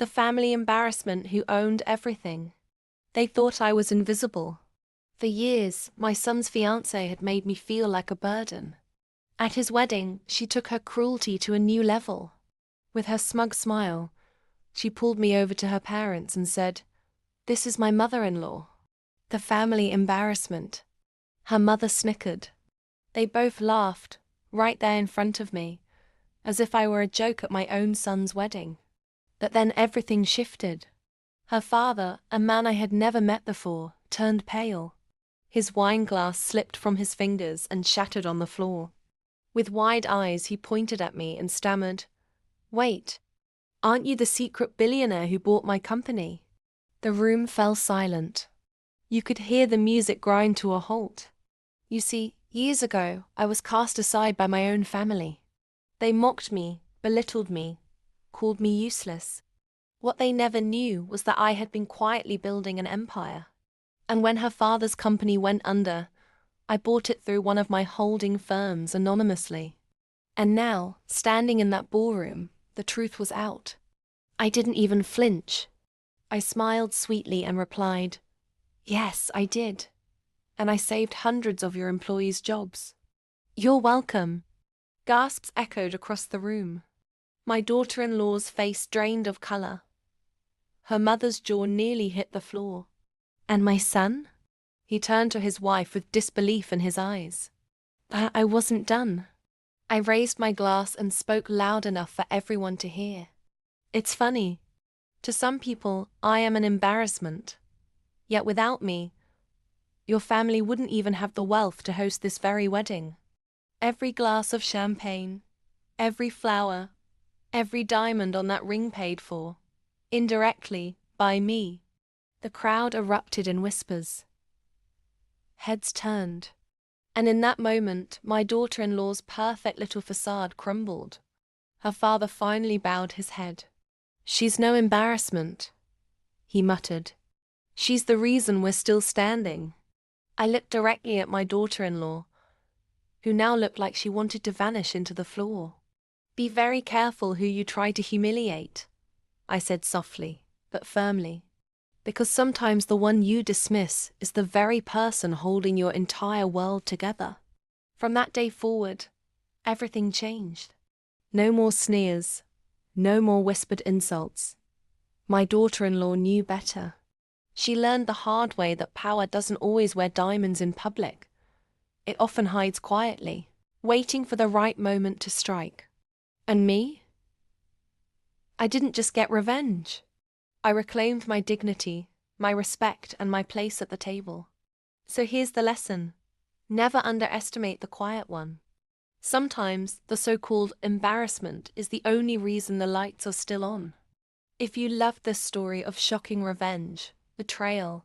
The family embarrassment who owned everything. They thought I was invisible. For years, my son's fiancée had made me feel like a burden. At his wedding, she took her cruelty to a new level. With her smug smile, she pulled me over to her parents and said, "This is my mother-in-law." The family embarrassment. Her mother snickered. They both laughed, right there in front of me, as if I were a joke at my own son's wedding. But then everything shifted. Her father, a man I had never met before, turned pale. His wine glass slipped from his fingers and shattered on the floor. With wide eyes, he pointed at me and stammered, "Wait, aren't you the secret billionaire who bought my company?" The room fell silent. You could hear the music grind to a halt. You see, years ago, I was cast aside by my own family. They mocked me, belittled me, called me useless. What they never knew was that I had been quietly building an empire. And when her father's company went under, I bought it through one of my holding firms anonymously. And now, standing in that ballroom, the truth was out. I didn't even flinch. I smiled sweetly and replied, "Yes, I did. And I saved hundreds of your employees' jobs." "You're welcome." Gasps echoed across the room. My daughter-in-law's face drained of color. Her mother's jaw nearly hit the floor. "And my son?" He turned to his wife with disbelief in his eyes. I wasn't done. I raised my glass and spoke loud enough for everyone to hear. "It's funny. To some people, I am an embarrassment. Yet without me, your family wouldn't even have the wealth to host this very wedding. Every glass of champagne, every flower, every diamond on that ring paid for, indirectly, by me." The crowd erupted in whispers. Heads turned. And in that moment, my daughter-in-law's perfect little facade crumbled. Her father finally bowed his head. "She's no embarrassment," he muttered. "She's the reason we're still standing." I looked directly at my daughter-in-law, who now looked like she wanted to vanish into the floor. "Be very careful who you try to humiliate," I said softly, but firmly. "Because sometimes the one you dismiss is the very person holding your entire world together." From that day forward, everything changed. No more sneers, no more whispered insults. My daughter-in-law knew better. She learned the hard way that power doesn't always wear diamonds in public. It often hides quietly, waiting for the right moment to strike. And me? I didn't just get revenge. I reclaimed my dignity, my respect, and my place at the table. So here's the lesson. Never underestimate the quiet one. Sometimes the so-called embarrassment is the only reason the lights are still on. If you loved this story of shocking revenge, betrayal,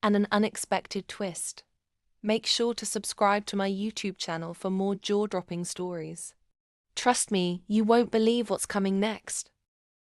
and an unexpected twist, make sure to subscribe to my YouTube channel for more jaw-dropping stories. Trust me, you won't believe what's coming next.